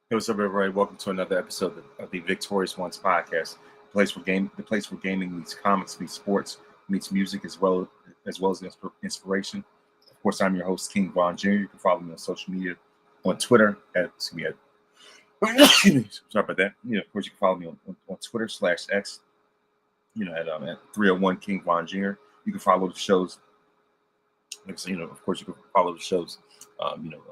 Hey, what's up, everybody? Welcome to another episode of the Victorious Ones podcast, the place where gaming meets comics, meets sports, meets music, as well as inspiration. Of course, I'm your host, King Von Jr. You can follow me on social media, on Twitter excuse me, sorry about that. Of course, you can follow me on Twitter/X. At 301 King Von Jr. You can follow the shows. Of course, you can follow the shows. Um, you know,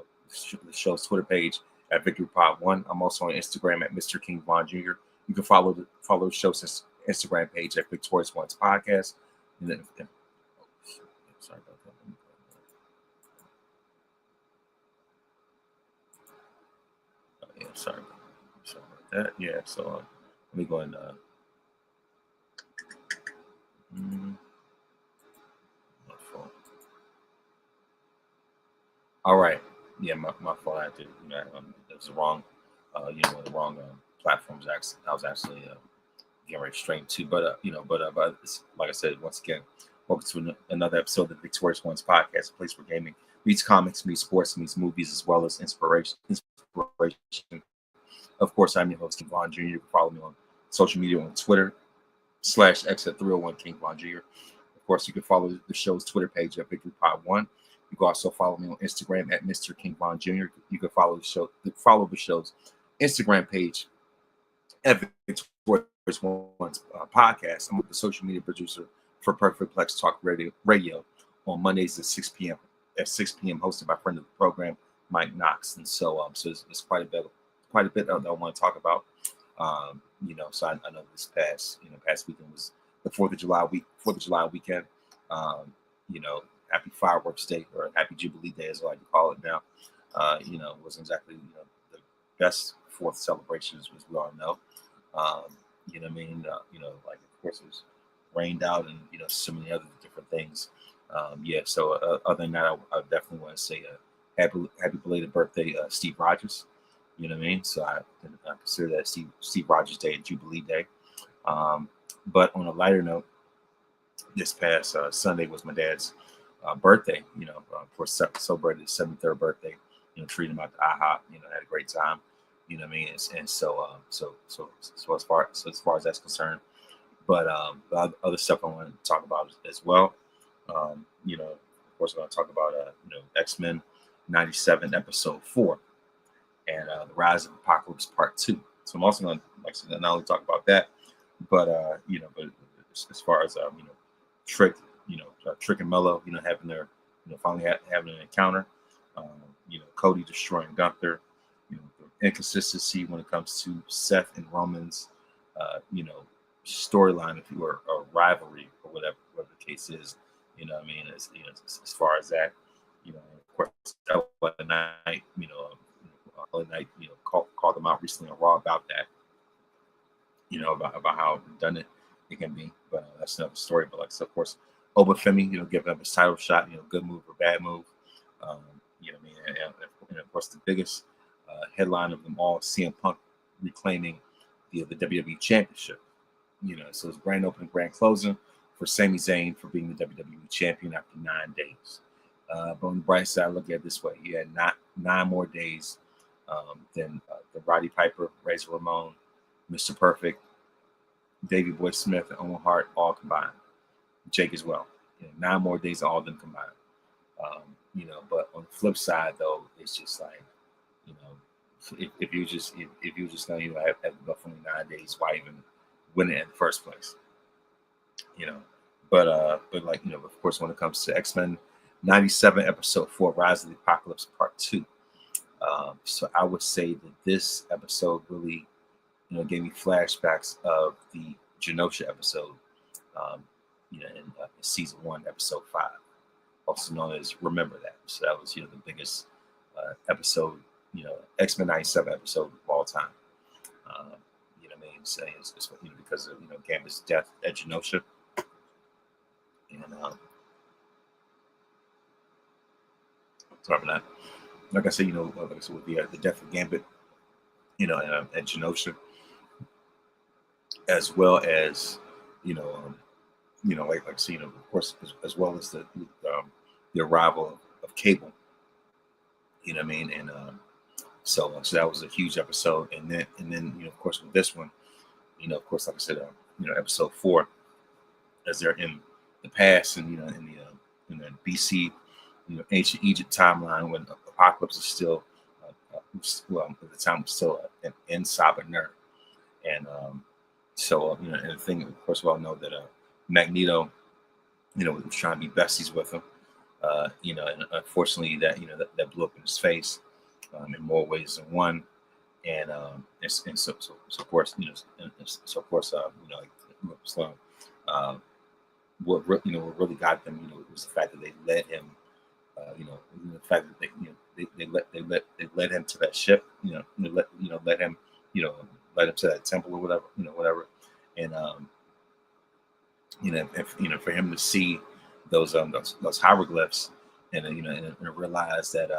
the show's Twitter page at Victory Pod One. I'm also on Instagram at Mr. King Von Jr. You can follow the show's Instagram page at Victorious Ones Podcast. And then, sorry about that. Yeah, sorry about that. Yeah, so let me go and my phone. All right. Yeah, my phone. I did. It was the wrong. The wrong platforms. I was actually getting ready to stream too. But like I said, once again, welcome to another episode of the Victorious Ones podcast, a place where gaming meets comics, meets sports, meets movies, as well as inspiration. Of course, I'm your host, King Von Jr. You can follow me on social media on Twitter/X at 301 King Von Jr. Of course, you can follow the show's Twitter page at Victory Pod One. You can also follow me on Instagram at Mr. King Von Jr. You can follow the show's Instagram page at Victorious One's podcast. I'm the social media producer for Perfect Plex Talk Radio on Mondays at 6 p.m. hosted by friend of the program, Mike Knox. And so it's quite a bit that I want to talk about. So I know this past weekend was the 4th of July weekend. Happy Fireworks Day, or Happy Jubilee Day, as I like to call it now. It wasn't exactly the best 4th celebrations, as we all know. Like, of course, it was rained out and so many other different things. So other than that, I definitely want to say happy belated birthday, Steve Rogers. You know what I mean? So I consider that Steve Rogers Day and Jubilee Day. But on a lighter note, this past Sunday was my dad's birthday. Of course, celebrated his 73rd birthday. Treated him out to IHOP. Had a great time. You know what I mean? So as far as that's concerned, but the other stuff I want to talk about as well. Of course, we're going to talk about X-Men 97 episode 4 and the Rise of Apocalypse Part 2. So I'm also going to, like I said, not only talk about that, but as far as Trick and Mello, having their finally having an encounter. Cody destroying Gunther. The inconsistency when it comes to Seth and Roman's, storyline, if you were a rivalry or whatever the case is. What I mean, as far as that, of course, LA Knight, called them out recently on Raw about that. About how redundant it can be, but that's another story. But of course, Obafemi, giving up his title shot, good move or bad move. And of course, the biggest headline of them all, CM Punk reclaiming the WWE Championship. So it's grand opening, grand closing for Sami Zayn for being the WWE Champion after 9 days. But on the bright side, look at it this way: he had not 9 more days than the Roddy Piper, Razor Ramon, Mr. Perfect, Davey Boy Smith, and Owen Hart all combined. Jake as well. 9 more days, all of them combined. But on the flip side, though, it's just like, if you just know have roughly 9 days, why even win it in the first place? But of course, when it comes to X-Men 97 episode 4, Rise of the Apocalypse Part 2. So I would say that this episode really, gave me flashbacks of the Genosha episode, in season 1, episode 5, also known as Remember That. So that was, the biggest episode, X-Men 97 episode of all time. What I mean? Saying it's because of Gambit's death at Genosha, and sorry for that. Like I said, with the death of Gambit, at Genosha, as well as like I said, of course, as well as the arrival of Cable. And So that was a huge episode. And then of course with this one, of course, like I said, episode 4, as they're in the past, and in the BC, ancient Egypt timeline, when Apocalypse is still, at the time was still in Sabaner. And and the thing, of course, we all know that Magneto, was trying to be besties with him. And unfortunately, that blew up in his face in more ways than one. And so of course, like so, uh, what really got them, was the fact that they led him, the fact that they led him to that ship, let him, you know, let him to that temple or whatever, and for him to see those hieroglyphs, and and realize that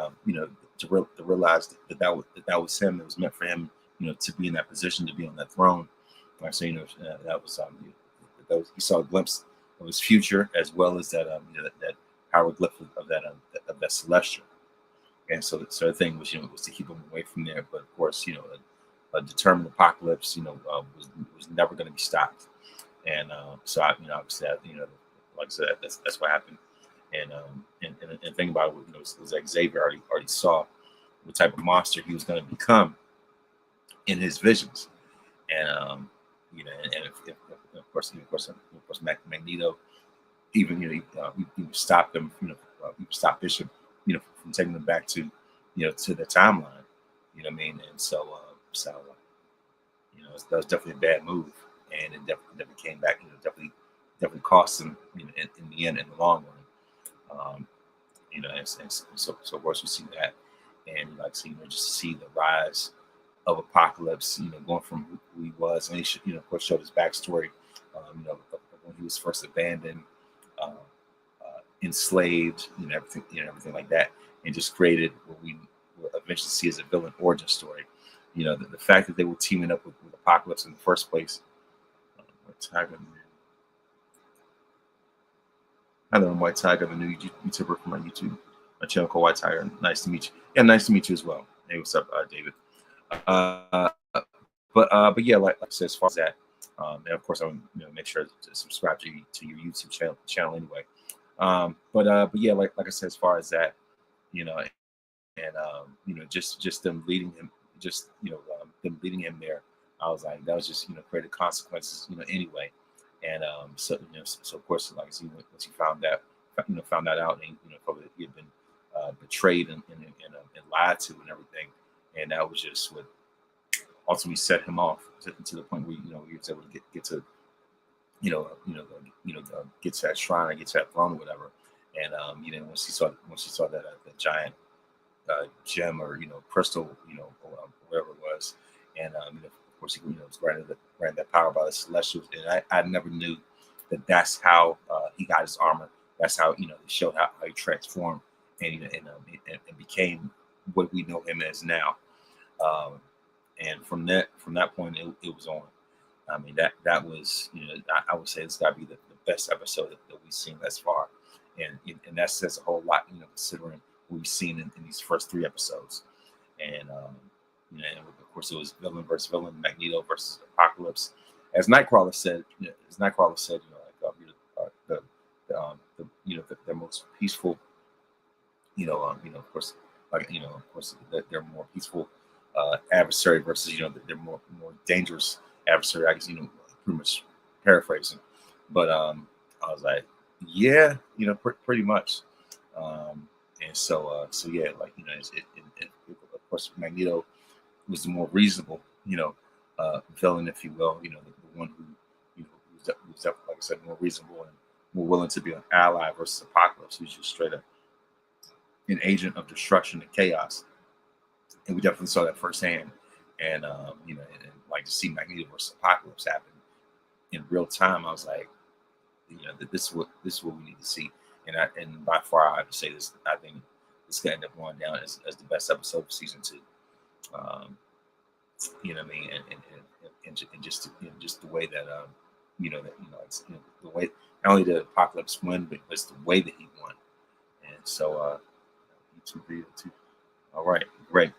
to realize that was him. It was meant for him, to be in that position, to be on that throne. Right? So that was he saw a glimpse of his future, as well as that that hieroglyph of that celestial. And so the thing was, was to keep him away from there. But of course, a determined Apocalypse, was never going to be stopped. And so obviously, like I said, that's what happened. And the thing about it, was that Xavier already saw what type of monster he was going to become in his visions. And of course, Magneto, even he stopped him, he stopped Bishop, from taking them back to, to the timeline. You know what I mean? And that was definitely a bad move, and it definitely came back. Definitely cost him, in the end, in the long run. So of course we see that, and like so, just see the rise of Apocalypse, going from who he was, and he of course showed his backstory, when he was first abandoned, uh, enslaved, everything like that, and just created what we will eventually see as a villain origin story. The fact that they were teaming up with Apocalypse in the first place. Hello, I'm White Tiger, the new YouTuber from my YouTube channel called White Tiger. Nice to meet you. Yeah, nice to meet you as well. Hey, what's up, David? Uh, but yeah, like I said, as far as that, and of course, I'm make sure to subscribe to your YouTube channel anyway. But yeah, like I said, as far as that, and just them leading him, them leading him there. I was like, that was just created consequences, anyway. And so of course, like I see, once he found that out, and probably he had been betrayed and lied to and everything, and that was just what ultimately set him off to the point where he was able to get to get to that shrine, or get to that throne or whatever. And once he saw that giant gem, or crystal, or whatever it was, and of course he was granted that power by the Celestials. And I never knew that that's how he got his armor. That's how they showed how he transformed and became what we know him as now. And from that point, it was on. I mean, that was, I would say it's got to be the best episode that we've seen thus far, and that says a whole lot, considering what we've seen in these first 3 episodes. And and of course it was villain versus villain, Magneto versus Apocalypse, as Nightcrawler said. Like the most peaceful, of course, their more peaceful adversary versus their more dangerous adversary. I guess pretty much paraphrasing, but I was like, yeah, pretty much. And so yeah, like of course Magneto was the more reasonable, villain, if you will. The one who was definitely, like I said, more reasonable and more willing to be an ally versus Apocalypse, who's just straight up an agent of destruction and chaos. And we definitely saw that firsthand. And and like to see Magneto versus Apocalypse happen in real time, I was like, that this is what we need to see. And by far, I have to say this. I think this could end up going down as the best episode of season 2. You know what I mean? And just the way that the way not only did Apocalypse win, but it's the way that he won. And so YouTube video too. All right, great.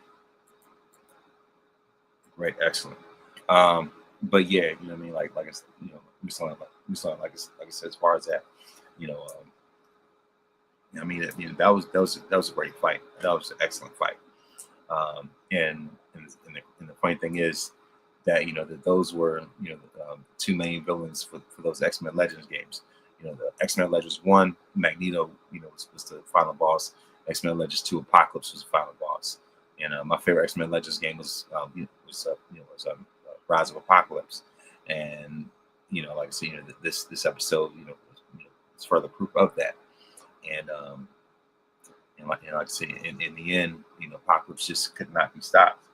Right, excellent. But yeah, you know what I mean. Like it's, you know, like I said, as far as that, you know, I mean, that was a great fight. That was an excellent fight. And the funny thing is that, you know, that those were, you know, two main villains for those X-Men Legends games. You know, the X-Men Legends 1, Magneto, you know, was the final boss. X-Men Legends 2, Apocalypse was the final boss. And my favorite X-Men Legends game was Rise of Apocalypse. And you know, like I said, you know, this episode, is further proof of that. And like I say, in the end, you know, Apocalypse just could not be stopped,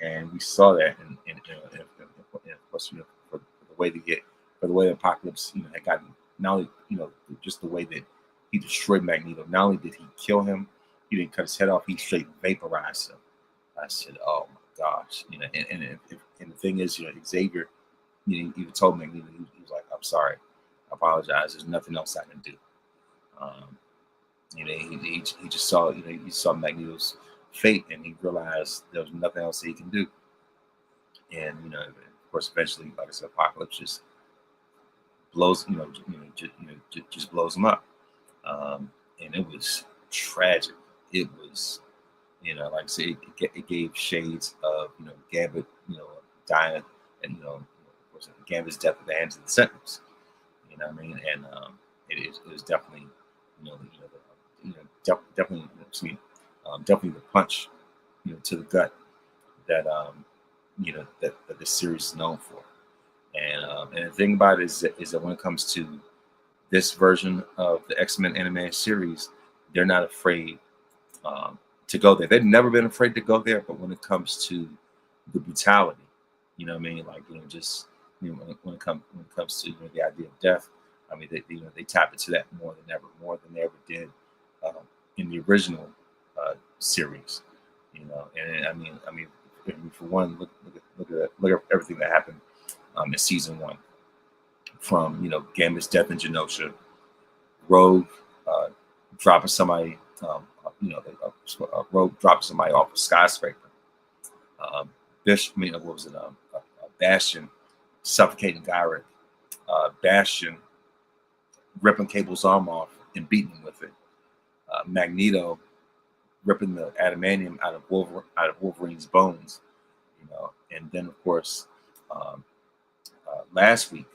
and we saw that of course, you know, for the way to get for the way Apocalypse, you know, had gotten, not only, you know, just the way that he destroyed Magneto. Not only did he kill him, he didn't cut his head off; he straight vaporized him. I said, "Oh my gosh," you know, and the thing is, you know, Xavier, you know, he told Magneto, he was like, "I'm sorry, I apologize. There's nothing else I can do." Um, you know, he just saw, you know, he saw Magneto's fate, and he realized there was nothing else that he can do. And you know, of course, eventually, like I said, Apocalypse just blows, just blows him up. And it was tragic. It was, you know, like I said, it gave shades of, you know, Gambit, you know, dying, and, you know, of course, Gambit's death at the hands of the Sentinels. You know what I mean? And it was definitely, definitely, definitely the punch, you know, to the gut that that this series is known for. And the thing about it is that when it comes to this version of the X-Men animated series, they're not afraid to go there. They've never been afraid to go there, but when it comes to the brutality, you know what I mean? Like, you know, just, you know, when it comes to, you know, the idea of death, I mean, they tap into that more than they ever did uh, in the original series, you know. And for one, look at everything that happened in season one, from, you know, Gambit's death in Genosha, Rogue uh, dropping somebody, Rogue dropping somebody off a skyscraper. What was it? Bastion suffocating Gyrick. Bastion ripping Cable's arm off and beating him with it. Magneto ripping the adamantium out of Wolverine's bones. You know, and then of course, um, last week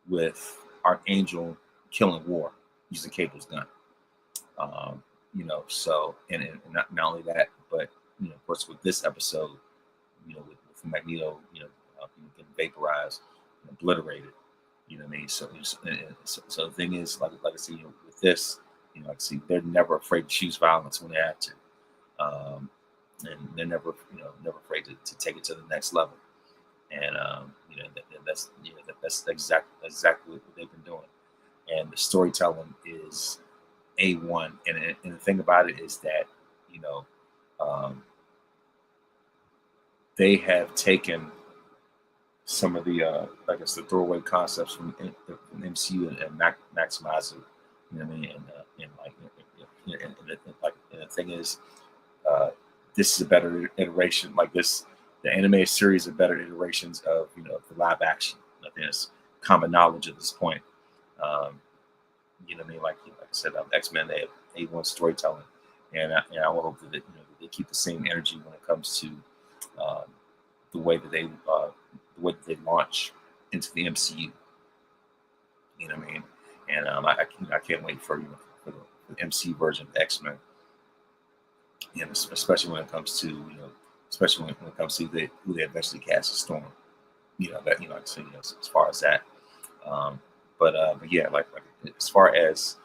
with Archangel killing War using Cable's gun. You know, so and not only that, but, you know, of course, with this episode, you know, with Magneto, getting vaporized, and obliterated. You know what I mean? So the thing is, like I see, you know, with this, you know, like I see, they're never afraid to choose violence when they have to, and they're never afraid to take it to the next level. And that's exactly what they've been doing. And the storytelling is A1. And the thing about it is that, you know, um, they have taken some of the, I guess, the throwaway concepts from MCU and maximize it. You know what I mean? And the thing is, this is a better iteration. Like this, the anime series are better iterations of, you know, the live action. I think it's common knowledge at this point. Um, you know what I mean? Like I said, X-Men, they have A1 storytelling, and I will hope that, you know, they keep the same energy when it comes to um, the way that they launch into the MCU. You know what I mean? And I can't wait for, you know, for the MC version of X-Men, and especially when it comes to, you know, especially when it comes to who they eventually cast as Storm. You know that, you know, like I said, you know, as far as that. Um, but yeah, like as far as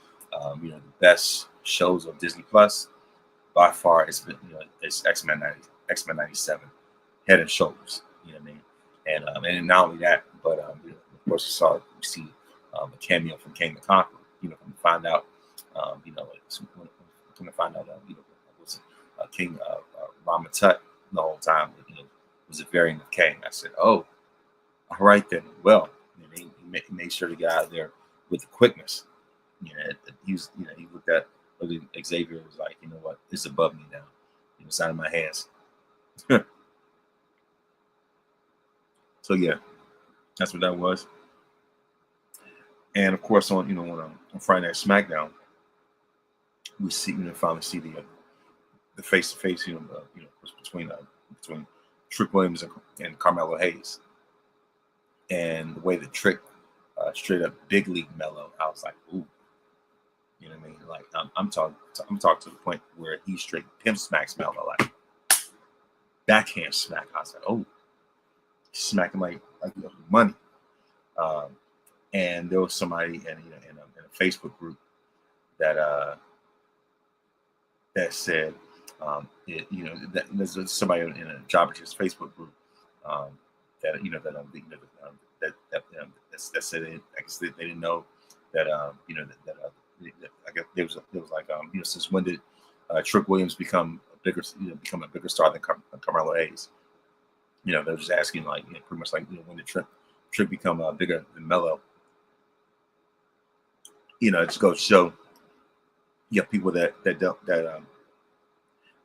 you know, the best shows of Disney Plus by far, it's been, you know, it's X-Men 97, head and shoulders. You know what I mean? And not only that, but you know, of course, we see a cameo from King the Conqueror. You know, when we find out, when we find out, you know, was King Ramatut the whole time, you know, was a variant of Kang. I said, oh, all right then. Well, you know, he made sure to get out of there with quickness. You know, he looked at Xavier, was like, you know what, it's above me now. It's out of my hands. So yeah, that's what that was. And of course, on on Friday Night SmackDown, we see finally see the face to face between Trick Williams and Carmelo Hayes, and the way that Trick straight up big league Mello, I was like, ooh, you know what I mean? Like I'm talking to the point where he straight pimp smacks Mello, like backhand smack. I was like, oh, he's smacking like money. And there was somebody in a Facebook group that that said, that there's somebody in a Jobber's Facebook group that that said I guess they didn't know that I guess there was like since when did Trick Williams become a bigger star than Carmelo Hayes? They're just asking like pretty much like when did Trick become bigger than Mello? It just goes to show you have people that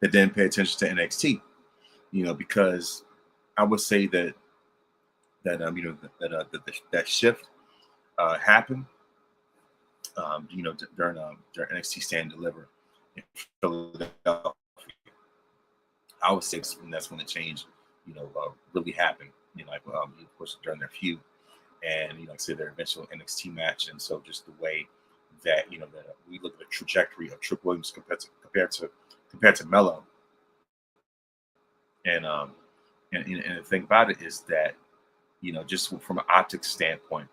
didn't pay attention to NXT, because I would say that that shift happened, during NXT Stand and Deliver in Philadelphia. I would say that's when the change, really happened. Of course, during their feud, and like I said, their eventual NXT match, and so just the way that that we look at the trajectory of Trick Williams compared to Mello, and the thing about it is that just from an optics standpoint,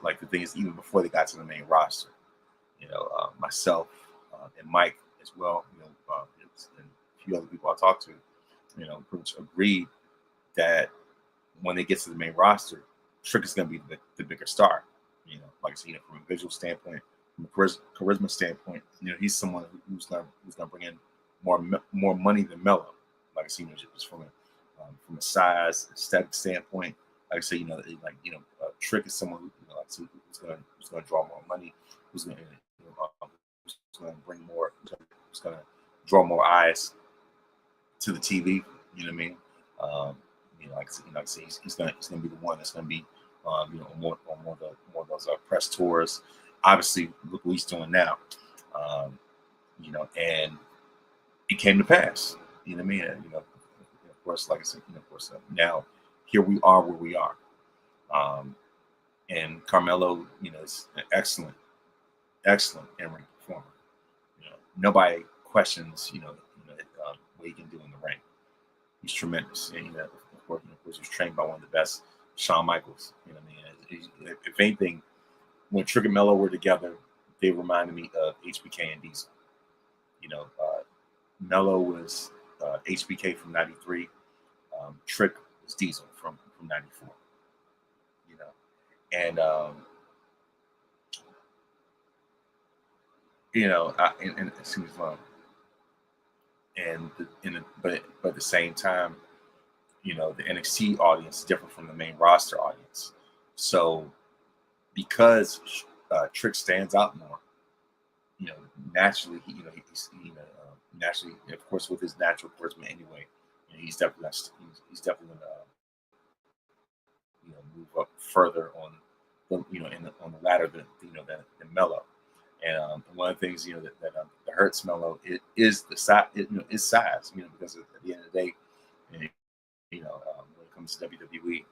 like the thing is even before they got to the main roster, myself and Mike as well, and a few other people I talked to, pretty much agreed that when they get to the main roster, Trick is going to be the bigger star. Like I said, from a visual standpoint, from a charisma standpoint, he's someone who's going to bring in more money than Mello. Like I said, just from a size aesthetic standpoint, like I said, Trick is someone who's going to draw more money, who's going to bring more, who's going to draw more eyes to the TV. You know what I mean? Like I said, he's going to be the one that's going to be on more of those press tours. Obviously, look what he's doing now. And it came to pass. You know what I mean? And, of course, like I said, of course, now here we are where we are. And Carmelo, is an excellent in-ring performer. Nobody questions, what he can do in the ring. He's tremendous, and of course, he's trained by one of the best, Shawn Michaels. You know what I mean? If anything, when Trick and Mello were together, they reminded me of HBK and Diesel. Mello was HBK from '93. Trick was Diesel from '94. And excuse me, but at the same time, the NXT audience is different from the main roster audience. So because Trick stands out more, naturally, naturally, of course, with his natural charisma anyway, he's definitely going to move up further on on the ladder than Mello. And one of the things that hurts Mello is the size. Is size. Because at the end of the day, when it comes to WWE,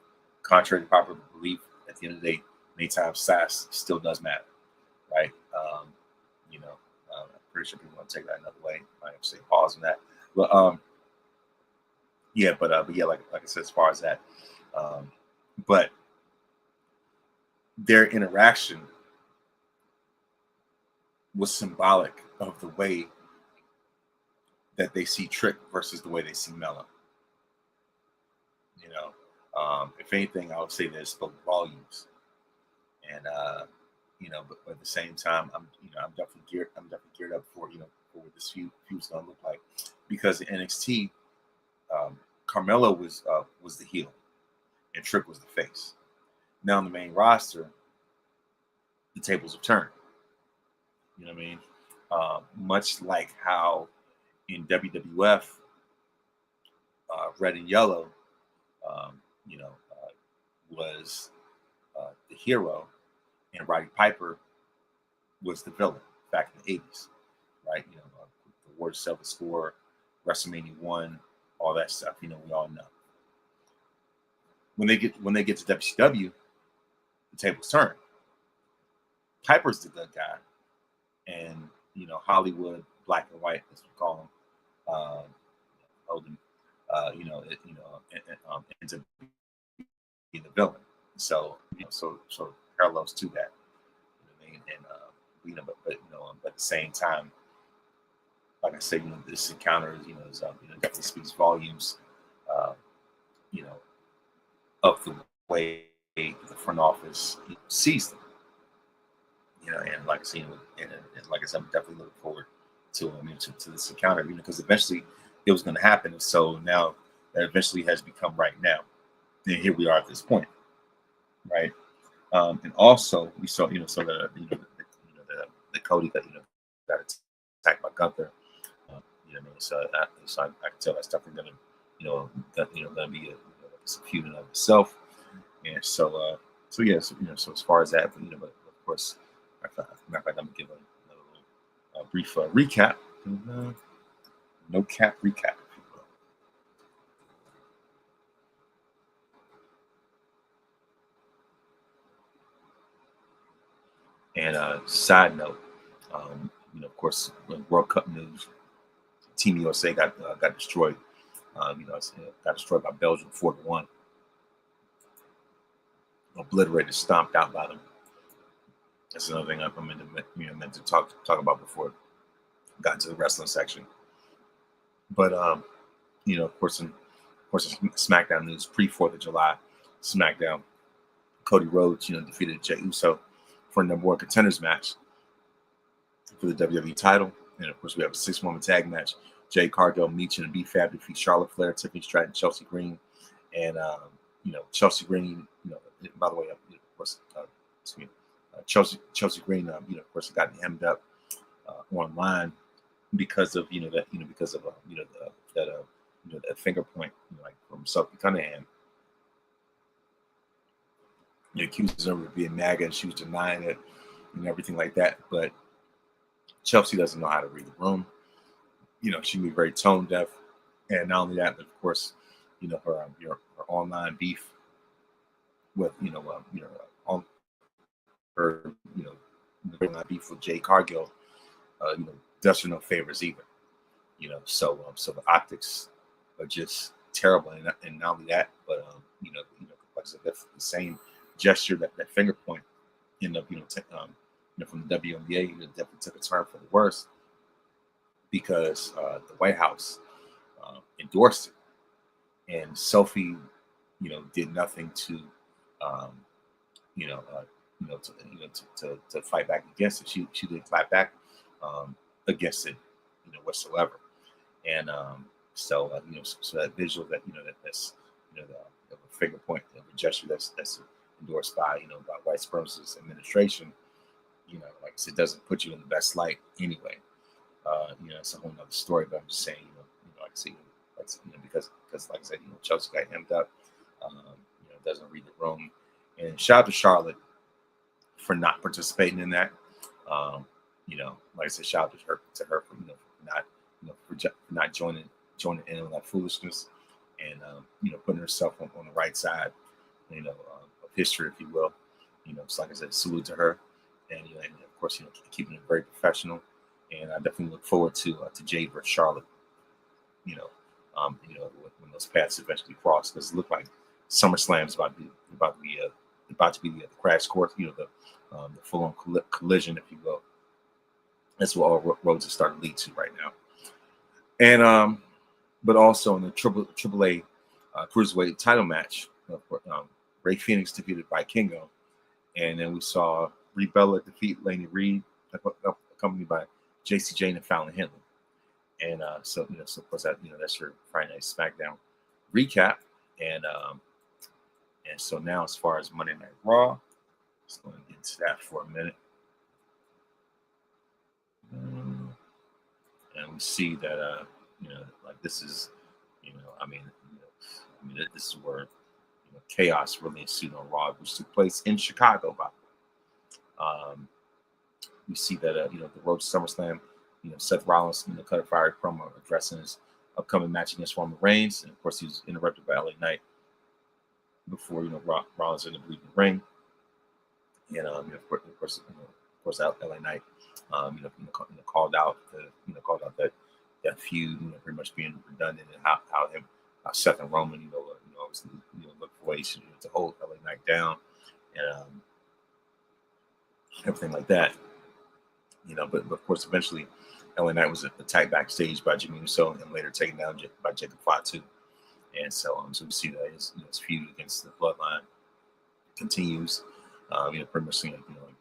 contrary to popular belief, at the end of the day, many times size still does matter, right? I'm pretty sure people want to take that another way. I have to say pause on that, but like I said, as far as that, but their interaction was symbolic of the way that they see Trick versus the way they see Mello. If anything, I would say that it spoke volumes. And but at the same time, I'm definitely geared up for for what this feud's gonna look like, because in NXT, Carmelo was the heel and Trick was the face. Now on the main roster, the tables have turned. You know what I mean? Much like how in WWF, Red and Yellow, was the hero, and Roddy Piper was the villain back in the 80s, right? The War Silver Score, WrestleMania 1, all that stuff. We all know. When they get to WCW, the tables turn. Piper's the good guy, and Hollywood, black and white, as we call them, Holden, ends up being the villain. So so parallels to that. You know what I mean? And but at the same time, like I said, this encounter is definitely speaks volumes, uh, you know, of the way the front office sees them. And like I said, and like I said, I'm definitely looking forward to to this encounter, because eventually it was going to happen, and so now that eventually has become right now, and here we are at this point, right? And also we saw, so that the Cody that got attacked by Gunther, so I can tell that's definitely going to, going to be a feud in of itself, and so yeah, so as far as that, but of course, I'm gonna give a brief recap, no cap recap, if you will. And side note, of course, when World Cup news, Team USA got destroyed. Got destroyed by Belgium 4-1, obliterated, stomped out by them. That's another thing I'm meant to talk about before I got to the wrestling section. But of course, SmackDown news pre 4th of July, SmackDown, Cody Rhodes, defeated Jey Uso for a number one contenders match for the WWE title. And of course, we have a 6-woman tag match. Jade Cargill, Meech, and B-Fab defeat Charlotte Flair, Tiffany Stratton, Chelsea Green. And, Chelsea Green, by the way, of course, Chelsea Green, of course, got hemmed up online because of, that finger point, like from Sophie Cunningham. Accuses her of being MAGA, and she was denying it and everything like that. But Chelsea doesn't know how to read the room. She can be very tone deaf, and not only that, but of course, her online beef with on her online beef with Jade Cargill, does her no favors either. So the optics are just terrible, and not only that, but like I said, that's the same gesture, that finger point, ended up from the WNBA, definitely took a turn for the worse, because the White House endorsed it, and Sophie, did nothing to, to fight back against it. She didn't fight back against it, whatsoever. And so that visual, that's the finger point, the gesture that's endorsed by by white supremacist administration, like I said, doesn't put you in the best light anyway. It's a whole nother story, but I'm just saying, like I say, because like I said, Chelsea got hemmed up, doesn't read the room, and shout out to Charlotte for not participating in that. Like I said, shout out to her for not for not joining in on that foolishness, and putting herself on the right side, of history, if you will. So like I said, salute to her, and and of course, keeping it very professional. And I definitely look forward to Jade versus Charlotte. When those paths eventually cross, because it looked like SummerSlam's about to be the crash course. The full-on collision, if you will. That's what all roads are starting to lead to right now. And but also in the AAA Cruiserweight title match, Ray Phoenix defeated Vikingo, and then we saw Brie Bella defeat Laney Reed, accompanied by JC Jane and Fallon Henley. And so of course that's your Friday Night SmackDown recap. And so now, as far as Monday Night Raw, let's go and get into that for a minute. And we see that like this is, this is where chaos really ensued on Raw, which took place in Chicago. By the way, we see that the road to SummerSlam, Seth Rollins cut a fiery promo addressing his upcoming match against Roman Reigns, and of course he was interrupted by LA Knight before Rollins ended up leaving the ring, and of course, LA Knight called out that feud, pretty much being redundant, and how Seth and Roman obviously look for ways to hold LA Knight down, and everything like that. But of course, eventually, LA Knight was attacked backstage by Jimmy Uso and later taken down by Jacob Fatu. And so we see that his feud against the Bloodline continues. Pretty much like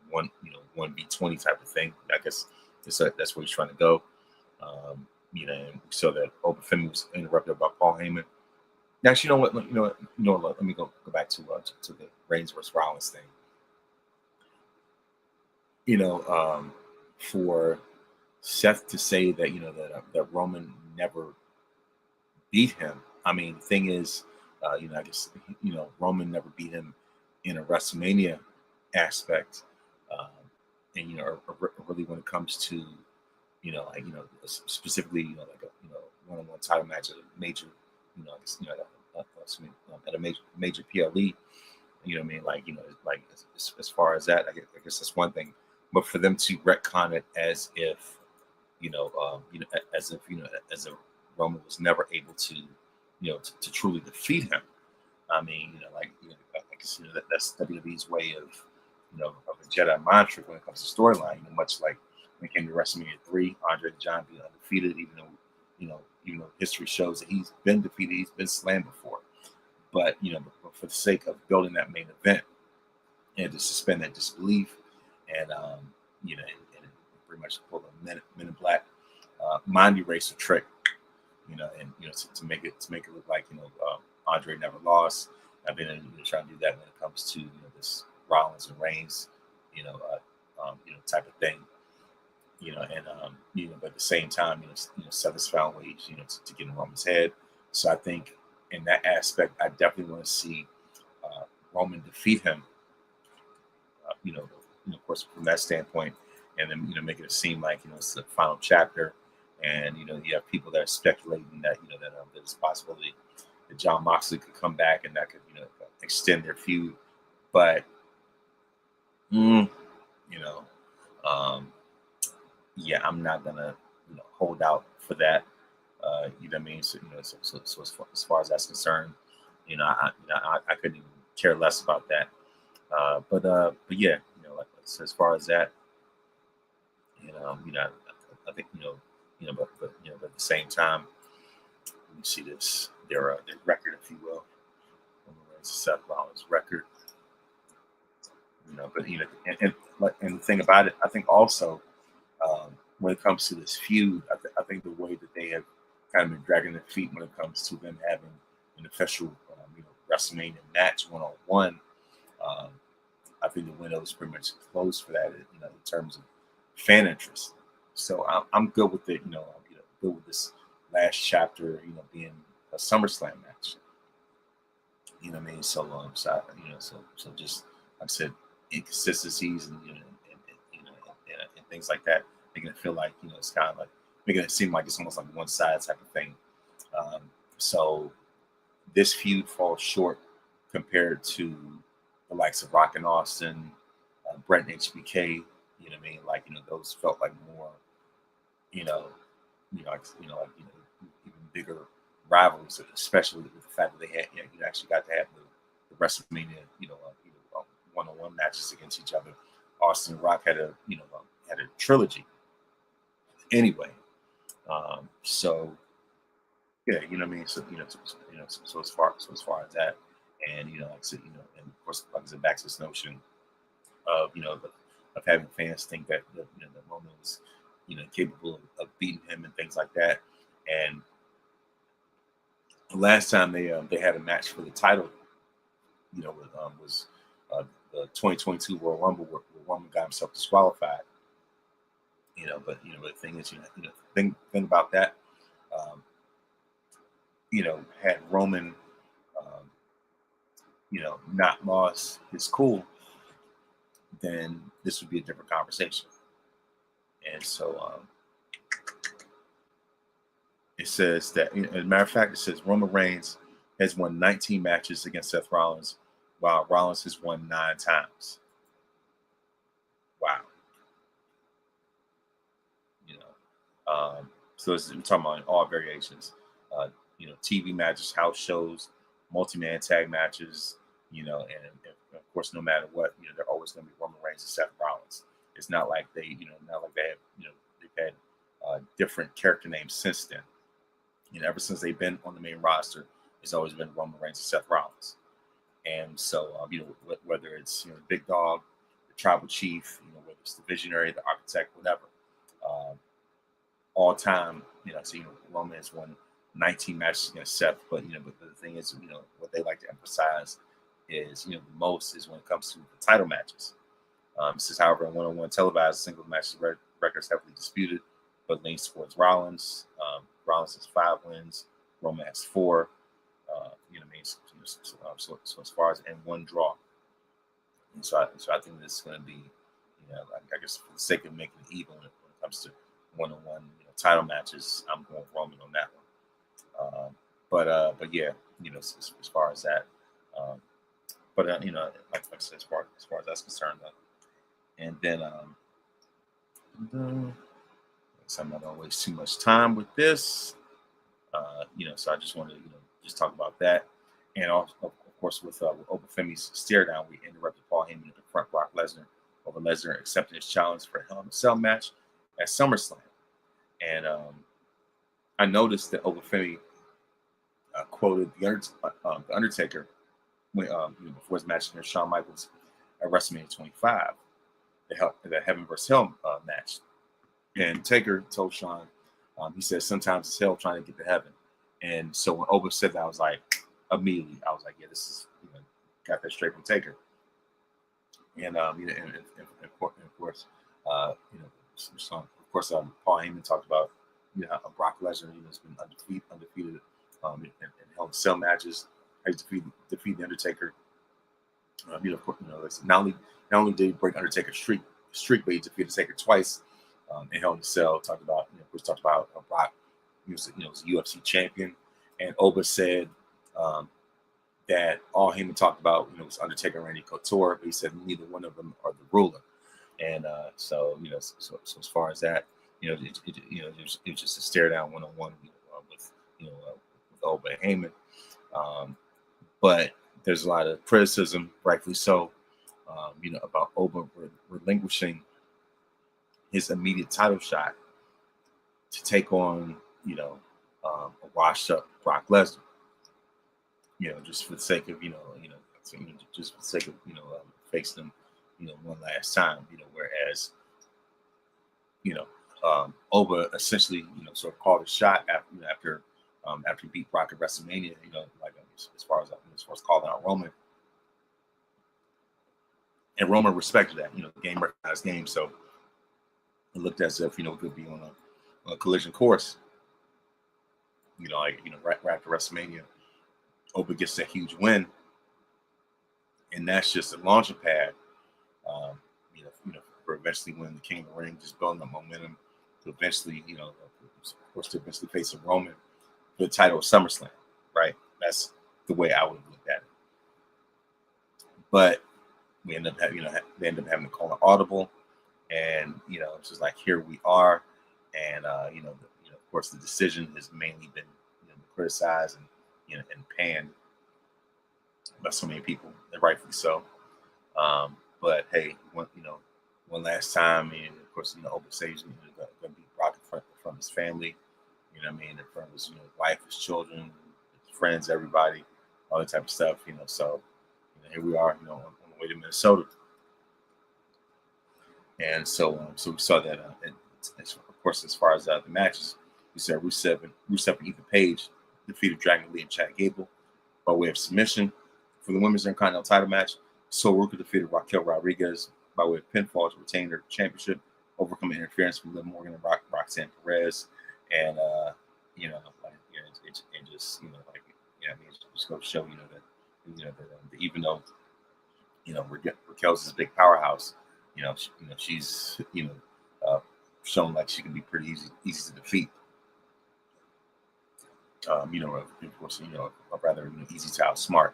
one 1v20 type of thing. I guess that's where he's trying to go. And we saw that Open Femi was interrupted by Paul Heyman. Actually, you know what? Let me go back to the Reigns versus Rollins thing. For Seth to say that that Roman never beat him. I mean, the thing is, I guess Roman never beat him in a WrestleMania aspect, and really when it comes to specifically like a one-on-one title match at a major, at a major PLE. What I mean? Like as far as that, I guess that's one thing. But for them to retcon it as if, as if Roman was never able to, to truly defeat him. I mean, I guess that's WWE's way of, of a Jedi mantra when it comes to storyline. Much like when it came to WrestleMania 3, Andre the Giant being undefeated, even though history shows that he's been defeated, he's been slammed before. But but for the sake of building that main event and to suspend that disbelief, and and pretty much pull a Men in Black mind eraser trick, and to make it look like Andre never lost. I've been trying to do that when it comes to this Rollins and Reigns, type of thing, but at the same time, Seth has found ways, to get in Roman's head. So I think in that aspect, I definitely want to see Roman defeat him, of course, from that standpoint, and then make it seem like it's the final chapter, and you have people that are speculating that that there's a possibility that John Moxley could come back and that could extend their feud, but yeah, I'm not gonna hold out for that. You know what I mean? So so as far as that's concerned, I couldn't even care less about that. But yeah, so as far as that, I think but at the same time, you see their record, if you will, Seth Rollins' record. But and the thing about it, I think also when it comes to this feud, I think the way that they have kind of been dragging their feet when it comes to them having an official WrestleMania match one-on-one. I think the window is pretty much closed for that, in terms of fan interest. So I'm good with it. Good with this last chapter, being a SummerSlam match. You know what I mean? So so just like I said, inconsistencies and and things like that, making it feel like it's kind of like making it seem like it's almost like one side type of thing. So this feud falls short compared to the likes of Rock and Austin, Brett and HBK. You know what I mean? Like those felt like more, even bigger rivalries, especially with the fact that they had actually got to have the WrestleMania one-on-one matches against each other. Austin and Rock had a trilogy. Anyway, so yeah, you know what I mean. So so as far as that, and like I said, and of course, like I said, back to this notion of of having fans think that that Roman was capable of beating him and things like that. And the last time they had a match for the title, was the 2022 World Rumble where Roman got himself disqualified. But the thing is, thing about that, had Roman not lost his cool, then this would be a different conversation. And so it says that, as a matter of fact, it says Roman Reigns has won 19 matches against Seth Rollins, while Rollins has won 9 times. Wow. So we're talking about all variations. TV matches, house shows, multi-man tag matches, and of course, no matter what, they're always going to be Roman Reigns and Seth Rollins. It's not like they have, they've had different character names since then. Ever since they've been on the main roster, it's always been Roman Reigns and Seth Rollins. And so, whether it's the big dog, the tribal chief, whether it's the visionary, the architect, whatever, all time, so Roman has won 19 matches against Seth, but the thing is, what they like to emphasize is, the most is when it comes to the title matches. It says, however, in one-on-one televised single matches record is heavily disputed, but leans towards Rollins. Rollins has 5 wins, Roman has 4. So as far as and 1 draw, and so I think this is going to be, I guess for the sake of making it even when it comes to one-on-one title matches, I'm going Roman on that one. But yeah, as far as that, like I said, as far as that's concerned, and then so I'm not gonna waste too much time with this. So I just wanted to just talk about that, and also of course with Obafemi's stare down, we interrupted Paul Heyman to confront Brock Lesnar over Lesnar accepting his challenge for a Hell in a Cell match at SummerSlam. And I noticed that Obafemi quoted the Undertaker when, before his match against Shawn Michaels at WrestleMania 25, the Heaven vs. Hell match. And Taker told Shawn, he said, sometimes it's hell trying to get to heaven. And so when Oba said that, I was like, immediately, yeah, this is, got that straight from Taker. And, and of course, Paul Heyman talked about, Brock Lesnar, has been undefeated in Hell in a Cell matches. He's defeated the Undertaker. Of course, not only did he break Undertaker's streak, but he defeated Taker twice in Hell in a Cell. Talked about Brock. He was a UFC champion, and Oba said that all Heyman talked about, was Undertaker and Randy Couture, but he said neither one of them are the ruler. And so as far as that, it was just a stare down one-on-one with Oba and Heyman. But there's a lot of criticism, rightfully so, about Oba relinquishing his immediate title shot to take on, a washed-up Brock Lesnar. Just for the sake of, just for the sake of, facing him, one last time. Whereas, Oba essentially, sort of called a shot after he beat Brock at WrestleMania. As far as calling out Roman, and Roman respected that. The game recognized game, so it looked as if it could be on a collision course. Right after WrestleMania, Oba gets that huge win, and that's just a launching pad. For eventually winning the King of the Ring, just building up momentum to eventually, of course, to eventually face a Roman for the title of SummerSlam. Right? That's the way I would have looked at it. But we end up having, they end up having to call an audible, and it's just like, here we are, and of course, the decision has mainly been criticized and panned by so many people, and rightfully so. But hey, one last time, and of course, Oba says going to be Brock in front of his family, in front of his wife, his children, his friends, everybody, all that type of stuff, So here we are, on the way to Minnesota, and so we saw that. Of course, as far as the matches, we said Rusev and Ethan Page defeated Dragon Lee and Chad Gable by way of submission. For the women's Intercontinental title match, Sol Ruka defeated Raquel Rodriguez by way of pinfall to retain their championship, overcoming interference from Liv Morgan and Roxanne Perez. And it just just goes to show that Even though Raquel's this big powerhouse, she's shown like she can be pretty easy to defeat. Of course, or rather, easy to outsmart.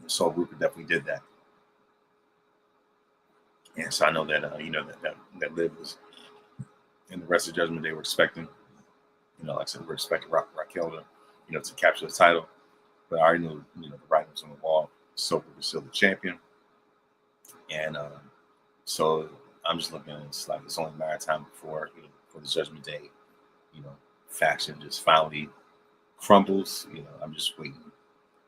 So Ruka definitely did that. And so I know that that Liv was, and the rest of the Judgment Day were expecting, like I said, we're expecting Raquel to capture the title, but I already knew, the writing was on the wall. So Ruka was still the champion, and so I'm just looking at it's like it's only a matter of time before for the Judgment Day, faction just finally crumbles. I'm just waiting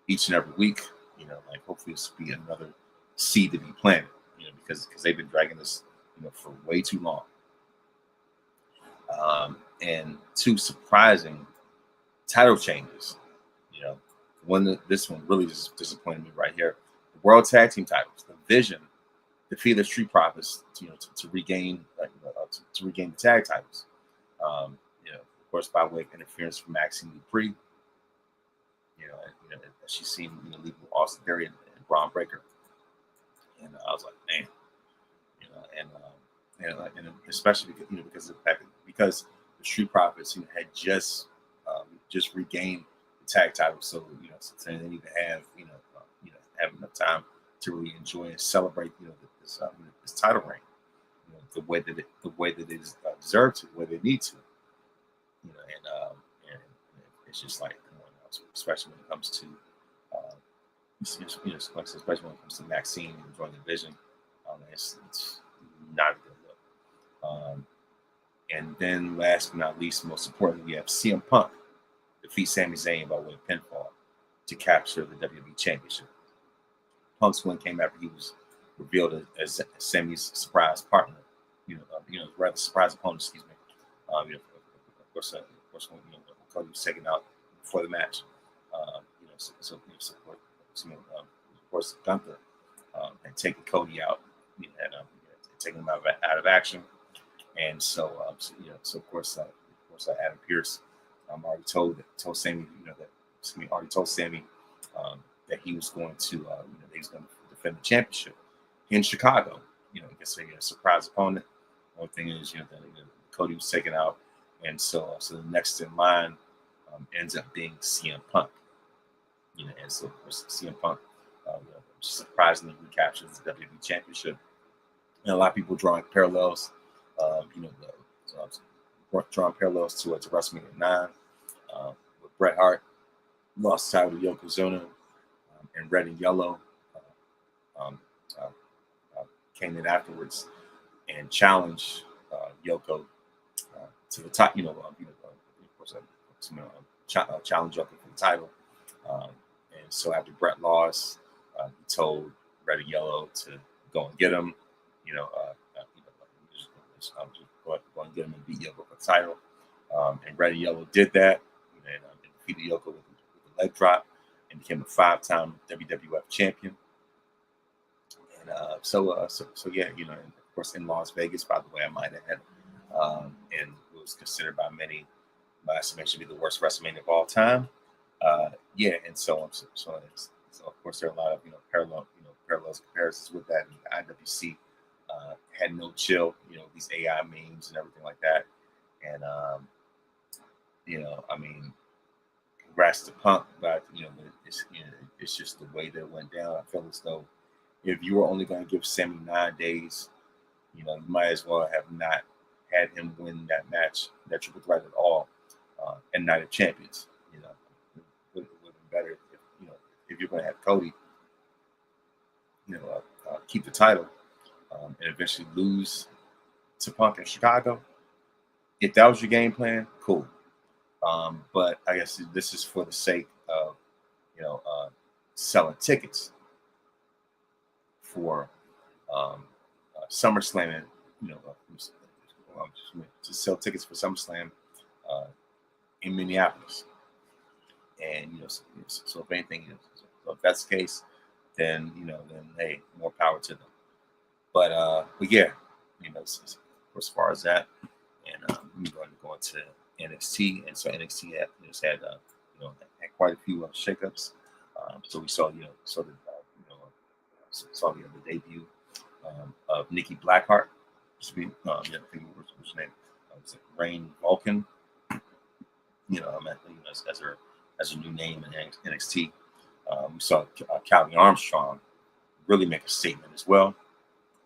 each and every week. Like hopefully this will be another seed to be planted. Because they've been dragging this, for way too long. And two surprising title changes. This one really just disappointed me right here. The World Tag Team titles, the Vision defeated the Street Profits, to regain to regain the tag titles. Of course, by way of interference from Maxine Dupree. She seemed leaving Austin Theory and Braun Breaker. And I was like, man, and especially because of the fact because the Street Profits had just regained the tag title, so so they need to have have enough time to really enjoy and celebrate this title reign, the way that it is deserved to, the way they need to, and it's just like especially when it comes to especially when it comes to Maxine and joining the Vision. It's not a good look. And then last but not least, most importantly, we have CM Punk defeat Sami Zayn by way of pinfall to capture the WWE Championship. Punk's win came after he was revealed as Sami's surprise partner, rather surprise opponent, excuse me. Of course, when Cody was taken out before the match. Of course, Gunther and taking Cody out, and taking him out of action, and so of course Adam Pearce already told Sami, already told Sami that he was going to defend the championship in Chicago, against a surprise opponent. The only thing is, that Cody was taken out, and so the next in line ends up being CM Punk. And so of course CM Punk surprisingly recaptures the WWE Championship. And a lot of people drawing parallels, drawing parallels to WrestleMania 9 with Bret Hart lost the title to Yokozuna, and Red and Yellow came in afterwards and challenged Yoko to the top. Challenge Yoko for the title. And so after Bret lost, he told Red and Yellow to go and get him. Just go and get him and beat Yoko for the title. And Red and Yellow did that, and defeated Yoko with a leg drop and became a 5-time WWF champion. And so yeah, and of course in Las Vegas, by the way, I might add, and it was considered by many to be the worst WrestleMania of all time. Yeah, and so of course there are a lot of parallels comparisons with that. And the IWC had no chill, these AI memes and everything like that. And I mean, congrats to Punk, but it's just the way that it went down. I feel as though if you were only going to give Sami 9 days, you might as well have not had him win that match, that triple threat at all, and Night of Champions. It would have been better if you're going to have Cody, keep the title, and eventually lose to Punk in Chicago. If that was your game plan, cool. But I guess this is for the sake of, selling tickets for SummerSlam, to sell tickets for SummerSlam in Minneapolis. And so if anything, if that's the case, then then hey, more power to them. But yeah, as far as that, and we're going to go into NXT, and so NXT had quite a few shakeups. So we saw, saw the debut of Nikki Blackheart. I think what's her name? Was it Rain Vulcan? As her new name in NXT. We saw Calvin Armstrong really make a statement as well,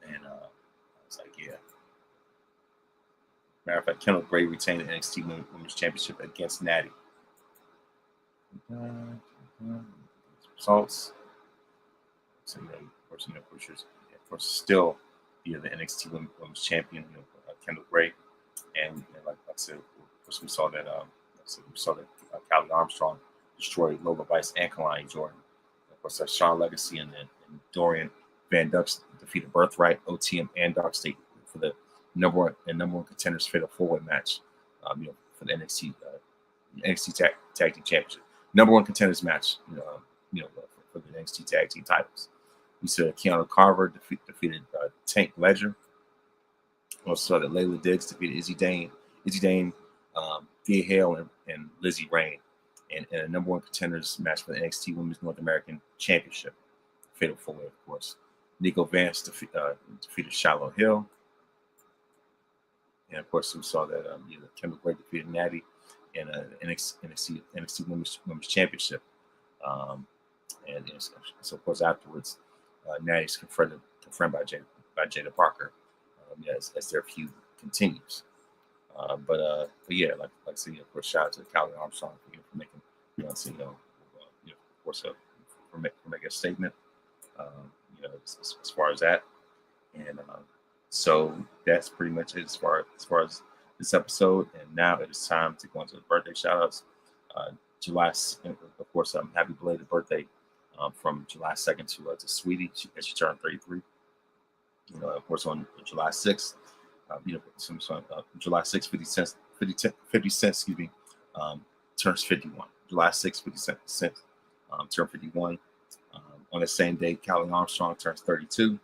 and I was like, yeah. Matter of fact, Kendall Gray retained the NXT Women's Championship against Natty. Results. So of course, still the NXT Women's Champion, Kendall Gray, and like I said, of course, we saw that Calvin Armstrong destroyed Lola Vice and Kalani Jordan. Of course, Sean Legacy and Dorian Van Dux defeated Birthright, OTM, and Dark State for the number one contenders fatal 4-way match. For the NXT Tag Team Championship, number one contenders match. For the NXT Tag Team titles. We saw Keanu Carver defeated Tank Ledger. We also saw that Layla Diggs defeated Izzy Dane, Thea Hale, and Lizzie Rain, and a number one contenders match for the NXT Women's North American Championship, fatal 4-way, of course. Nico Vance defeated Shiloh Hill, and of course we saw that Kendall Gray defeated Natty in NXT Women's Championship, and so of course afterwards, Natty's confronted by Jada Parker, as their feud continues. But yeah, like I said, of course, shout out to Calvin Armstrong for making, of course, for making a statement, as far as that, and so that's pretty much it as far as this episode. And now it is time to go into the birthday shout outs. July, of course, happy belated birthday from July 2nd to Sweetie as she turned 33. Of course, on July 6th. July 6th, 50 Cent, turns 51. July 6th, 50 Cent turned 51. On the same day, Calvin Armstrong turns 32.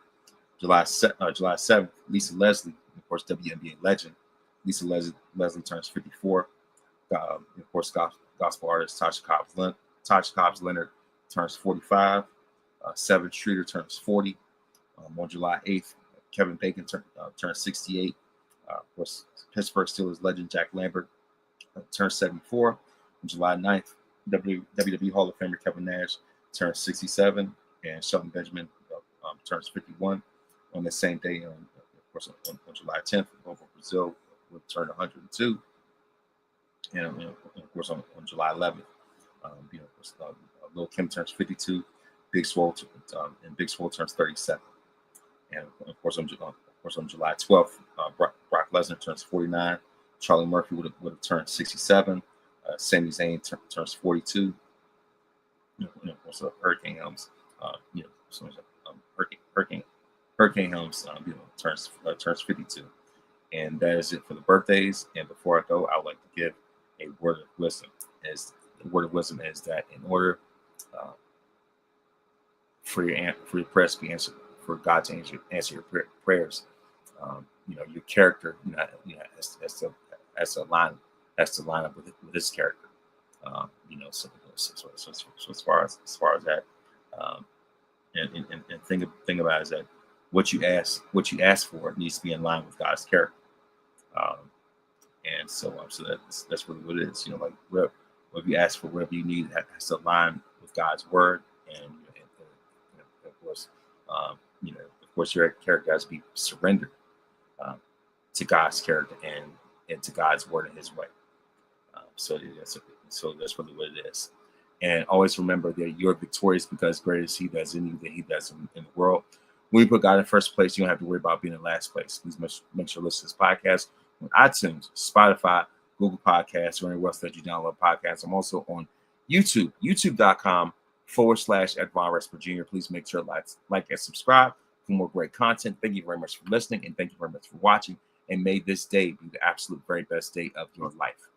July 7th, Lisa Leslie, of course, WNBA legend. Lisa Leslie turns 54. Of course, gospel artist Tasha Cobbs Leonard turns 45. Seven Streeter turns 40. On July 8th, Kevin Bacon turns 68. Of course, Pittsburgh Steelers legend Jack Lambert turns 74. On July 9th, WWE Hall of Famer Kevin Nash turns 67. And Shelton Benjamin turns 51. On the same day, of course, on July 10th, over Brazil will turn 102. And of course, on July 11th, Lil Kim turns 52. Big Swole turns 37. And of course, on July 12th, Brock Lesnar turns 49. Charlie Murphy would have turned 67. Sami Zayn turns 42. Of course, Hurricane Helms, Hurricane Helms, turns 52. And that is it for the birthdays. And before I go, I would like to give a word of wisdom. The word of wisdom is that in order for your prayers to be answered, for God to answer your prayers, your character, has to line up with this character. So as far as that, and thing about it is that what you ask for needs to be in line with God's character. And so that's really what it is. What you ask for, whatever you need, has to align with God's word, and of course, your character has to be surrendered to God's character and to God's word and His way. So that's really what it is. And always remember that you're victorious because greater is He that's in you than he that's in the world. When you put God in first place, you don't have to worry about being in last place. Please make sure to listen to this podcast on iTunes, Spotify, Google Podcasts, or anywhere else that you download podcasts. I'm also on YouTube, youtube.com/@Von Jr. Please make sure to like and subscribe for more great content. Thank you very much for listening, and thank you very much for watching. And may this day be the absolute very best day of your life.